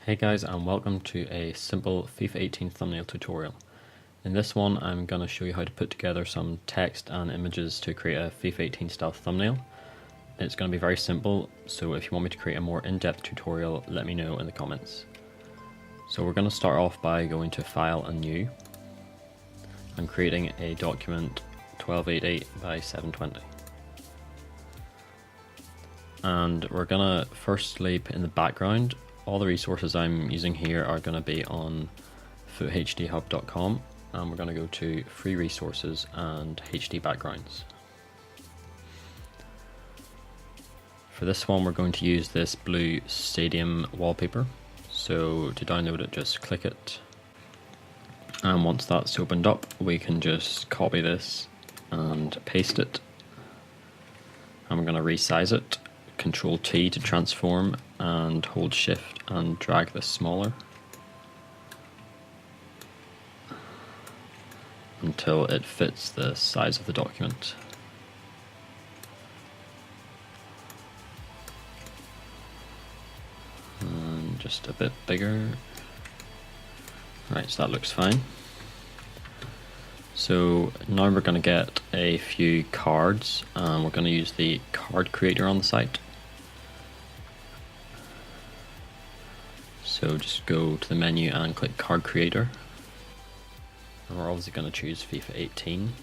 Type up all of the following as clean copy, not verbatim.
Hey guys, and welcome to a simple FIFA 18 thumbnail tutorial. In this one I'm going to show you how to put together some text and images to create a FIFA 18 style thumbnail. It's going to be very simple, so if you want me to create a more in-depth tutorial, let me know in the comments. So we're going to start off by going to File and New. I'm creating a document 1288 by 720. And we're going to firstly put in the background. All the resources I'm using here are going to be on foothdhub.com, and we're going to go to free resources and HD backgrounds. For this one we're going to use this blue stadium wallpaper, so to download it just click it, and once that's opened up we can just copy this and paste it, and we're going to resize it. Control T to transform and hold shift and drag this smaller until it fits the size of the document. And just a bit bigger. Right, so that looks fine. So now we're going to get a few cards, and we're going to use the card creator on the site. So just go to the menu and click Card Creator. And we're obviously going to choose FIFA 18.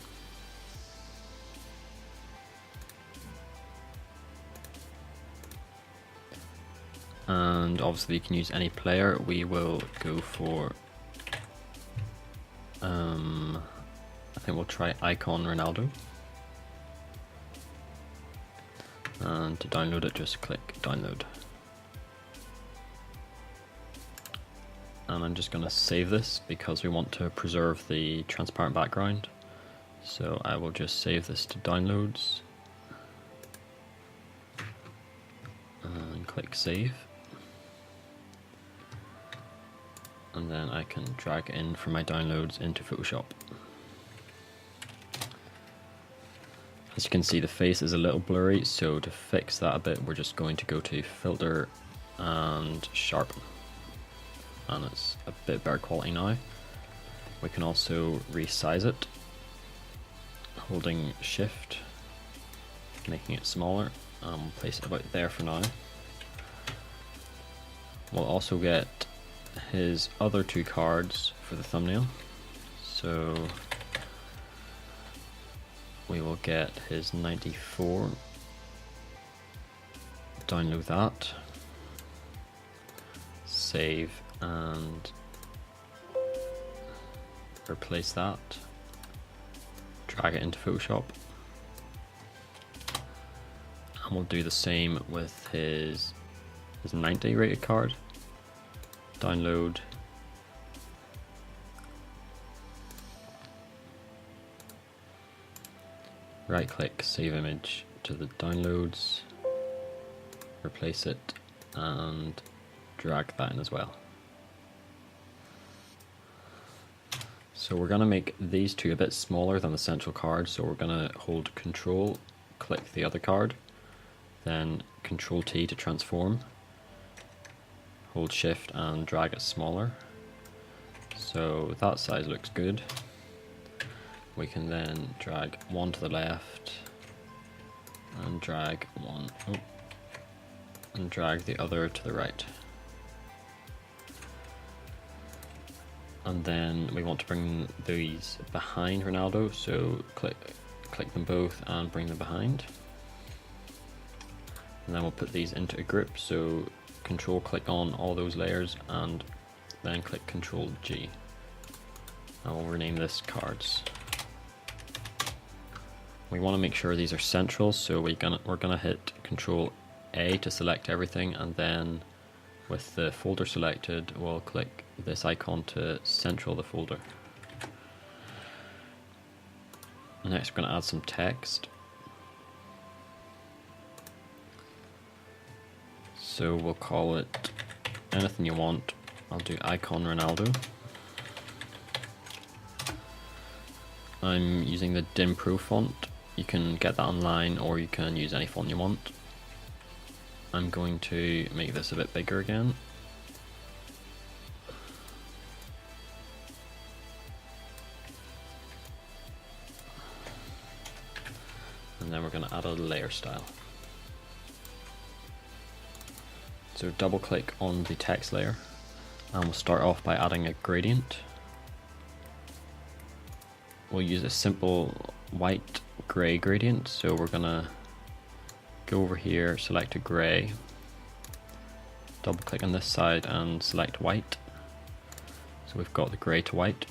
And obviously you can use any player. We will go for, I think we'll try Icon Ronaldo. And to download it, just click Download. And I'm just going to save this because we want to preserve the transparent background. So I will just save this to downloads and click save. And then I can drag it in from my downloads into Photoshop. As you can see, the face is a little blurry, so to fix that a bit we're just going to go to Filter and Sharpen. And it's a bit better quality now. We can also resize it, holding shift, making it smaller, and we'll place it about there for now. We'll also get his other two cards for the thumbnail. So we will get his 94, download that, save and replace that, drag it into Photoshop, and we'll do the same with his 90 rated card. Download, right click, save image to the downloads, replace it, and drag that in as well. So we're going to make these two a bit smaller than the central card, so we're going to hold Control, click the other card, then Control T to transform, hold Shift and drag it smaller. So that size looks good. We can then drag one to the left and drag one, and drag the other to the right. And then we want to bring these behind Ronaldo, so click them both and bring them behind. And then we'll put these into a group, so Control click on all those layers and then click Control G. And we'll rename this cards. We want to make sure these are central, so we're gonna hit Control A to select everything, and then with the folder selected we'll click this icon to central the folder. Next we're going to add some text. So we'll call it anything you want. I'll do Icon Ronaldo. I'm using the Dim Pro font. You can get that online or you can use any font you want. I'm going to make this a bit bigger again. and then we're going to add a layer style. So double click on the text layer, and we'll start off by adding a gradient. We'll use a simple white gray gradient, so we're going to go over here, select a gray, double click on this side and select white. So we've got the gray to white.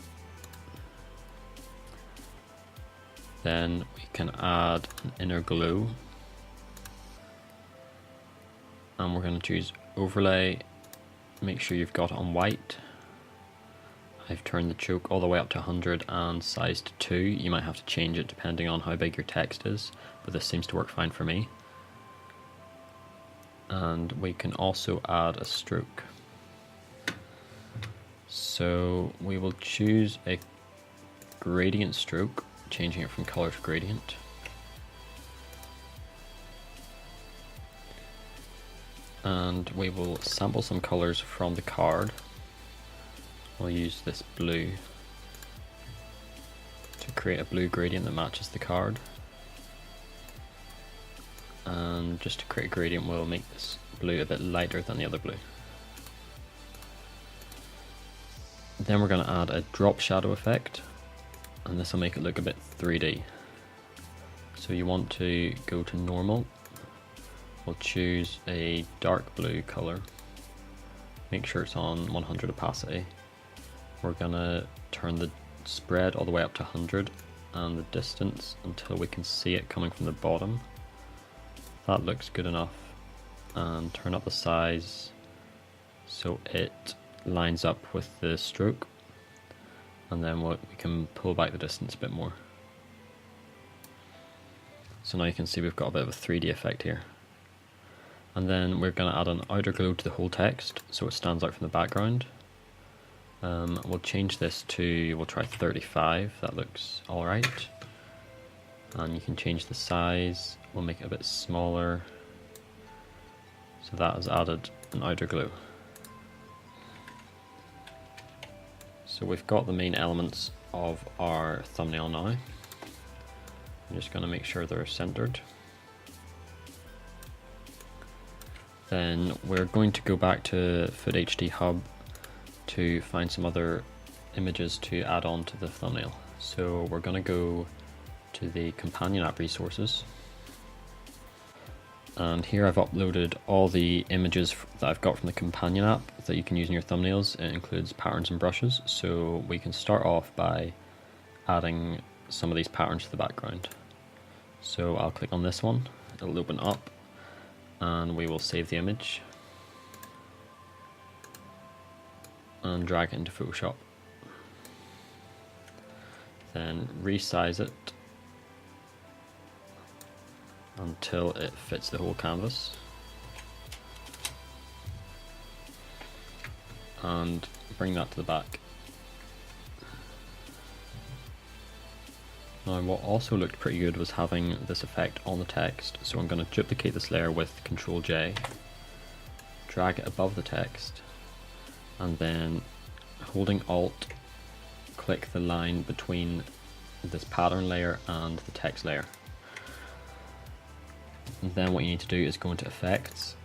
Then we can add an inner glow, and we're going to choose overlay. Make sure you've got it on white. I've turned the choke all the way up to 100 and size to 2. You might have to change it depending on how big your text is, but this seems to work fine for me. And we can also add a stroke. So we will choose a gradient stroke, changing it from color to gradient. And we will sample some colors from the card. We'll use this blue to create a blue gradient that matches the card. And just to create a gradient, we'll make this blue a bit lighter than the other blue. Then we're going to add a drop shadow effect, and this will make it look a bit 3D. So you want to go to normal. We'll choose a dark blue color. Make sure it's on 100 opacity. We're going to turn the spread all the way up to 100 and the distance until we can see it coming from the bottom. That looks good enough. And turn up the size so it lines up with the stroke. And then we can pull back the distance a bit more. So now you can see we've got a bit of a 3D effect here. And then we're going to add an outer glow to the whole text so it stands out from the background. We'll change this to, we'll try 35, that looks alright. And you can change the size, we'll make it a bit smaller. So that has added an outer glow. So we've got the main elements of our thumbnail now. I'm just going to make sure they're centered. Then we're going to go back to FootHD Hub to find some other images to add on to the thumbnail. So we're going to go to the companion app resources, and here I've uploaded all the images that I've got from the companion app that you can use in your thumbnails. It includes patterns and brushes, so we can start off by adding some of these patterns to the background. So I'll click on this one, it'll open up, and we will save the image and drag it into Photoshop. Then resize it until it fits the whole canvas, and bring that to the back. Now what also looked pretty good was having this effect on the text, so I'm going to duplicate this layer with Ctrl J, drag it above the text, and then holding Alt, click the line between this pattern layer and the text layer. And then what you need to do is go into Effects,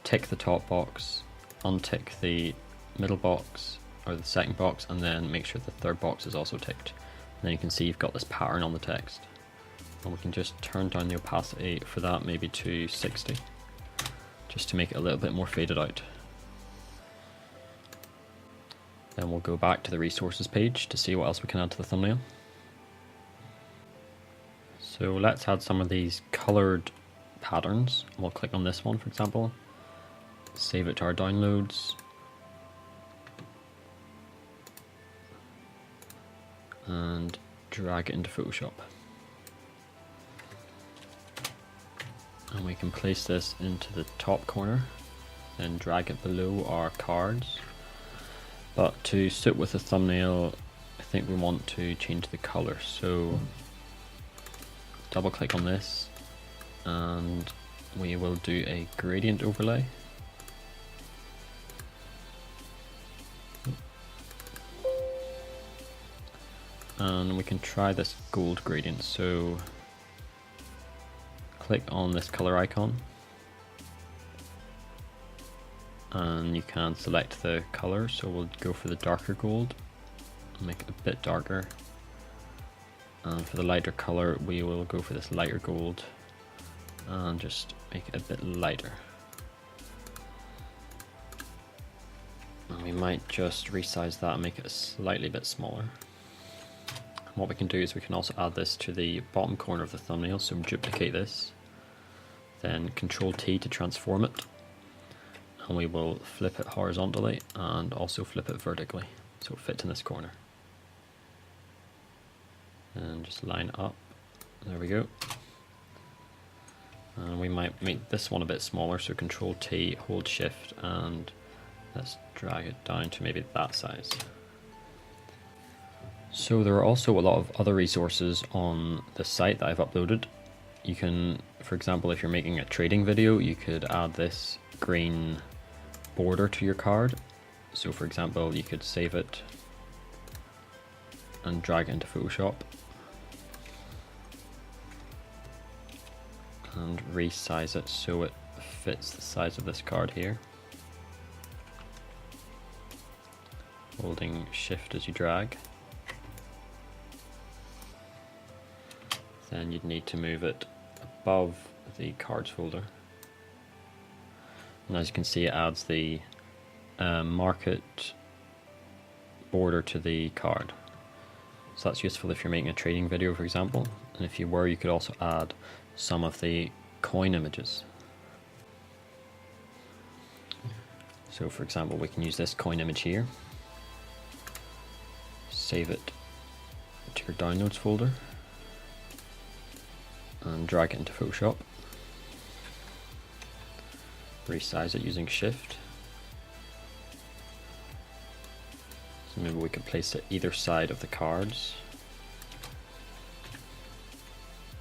tick the top box, untick the middle box or the second box, and then make sure the third box is also ticked. And then you can see you've got this pattern on the text. And we can just turn down the opacity for that, maybe to 60, just to make it a little bit more faded out. Then we'll go back to the resources page to see what else we can add to the thumbnail. So let's add some of these colored patterns. We'll click on this one, for example, save it to our downloads, and drag it into Photoshop. And we can place this into the top corner, then drag it below our cards. But to sit with the thumbnail, I think we want to change the color. So double click on this, and we will do a gradient overlay. and we can try this gold gradient. So click on this color icon and you can select the color. So we'll go for the darker gold and make it a bit darker, and for the lighter color we will go for this lighter gold and just make it a bit lighter. And we might just resize that and make it a slightly bit smaller. And what we can do is we can also add this to the bottom corner of the thumbnail. So duplicate this, then Control T to transform it, and we will flip it horizontally and also flip it vertically so it fits in this corner. And just line up. There we go. And we might make this one a bit smaller, so Control T, hold Shift, and let's drag it down to maybe that size. So there are also a lot of other resources on the site that I've uploaded. You can, for example, if you're making a trading video, you could add this green border to your card. So for example, you could save it and drag it into Photoshop and resize it so it fits the size of this card here. Holding Shift as you drag. Then you'd need to move it above the cards folder. And as you can see, it adds the market border to the card. So that's useful if you're making a trading video, for example. And if you were, you could also add some of the coin images. So for example, we can use this coin image here. Save it to your downloads folder and drag it into Photoshop. Resize it using Shift. So maybe we could place it either side of the cards.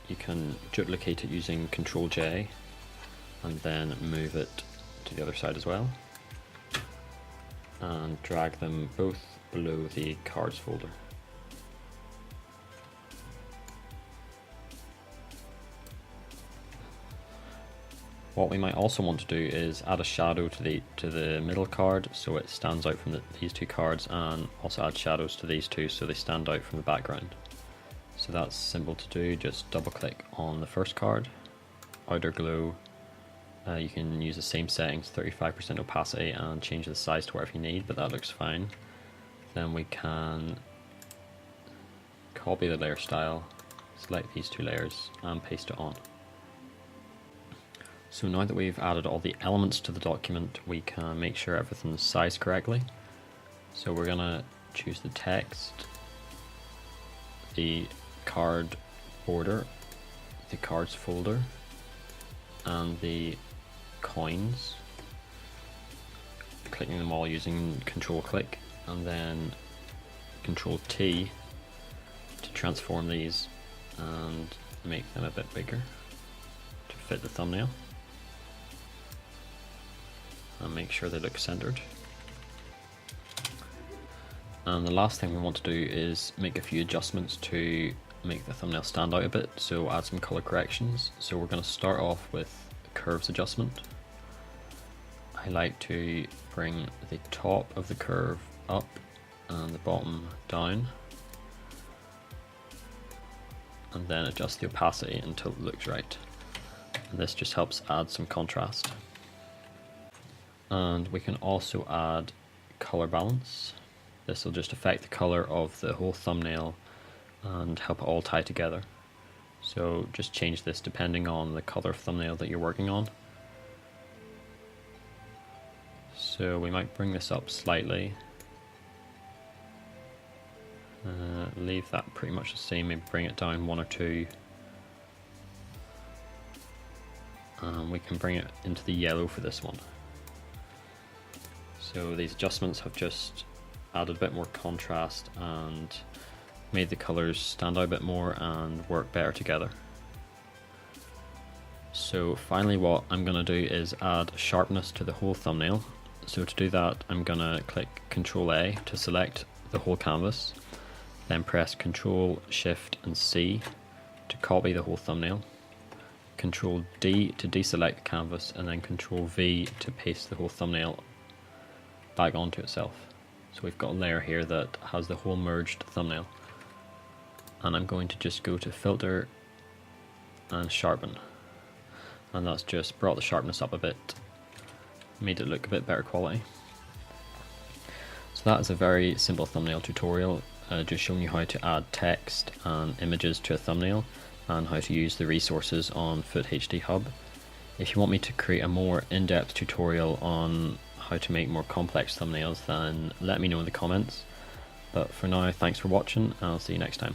You can duplicate it using Control J and then move it to the other side as well, and drag them both below the cards folder. What we might also want to do is add a shadow to the middle card so it stands out from these two cards, and also add shadows to these two so they stand out from the background. So that's simple to do. Just double click on the first card, outer glow. You can use the same settings, 35% opacity, and change the size to wherever you need, but that looks fine. Then we can copy the layer style, select these two layers and paste it on. So now that we've added all the elements to the document, we can make sure everything's sized correctly. So we're gonna choose the text, the card border, the cards folder, and the coins, clicking them all using Control Click, and then Control T to transform these and make them a bit bigger to fit the thumbnail, and make sure they look centered. And the last thing we want to do is make a few adjustments to make the thumbnail stand out a bit, so add some color corrections. So we're going to start off with curves adjustment. I like to bring the top of the curve up and the bottom down, and then adjust the opacity until it looks right. And this just helps add some contrast. And we can also add color balance. This will just affect the color of the whole thumbnail and help it all tie together. So just change this depending on the color of thumbnail that you're working on. So we might bring this up slightly. Leave that pretty much the same, maybe bring it down 1 or 2. We can bring it into the yellow for this one. So these adjustments have just added a bit more contrast and made the colors stand out a bit more and work better together. So finally what I'm going to do is add sharpness to the whole thumbnail. So to do that I'm going to click Ctrl A to select the whole canvas, Then press Ctrl, Shift and C to copy the whole thumbnail. Ctrl D to deselect the canvas, and then Ctrl V to paste the whole thumbnail back onto itself. So we've got a layer here that has the whole merged thumbnail. And I'm going to just go to Filter and Sharpen. And that's just brought the sharpness up a bit, made it look a bit better quality. So that is a very simple thumbnail tutorial, just showing you how to add text and images to a thumbnail and how to use the resources on Foot HD Hub. If you want me to create a more in-depth tutorial on how to make more complex thumbnails, then let me know in the comments. But for now, thanks for watching, and I'll see you next time.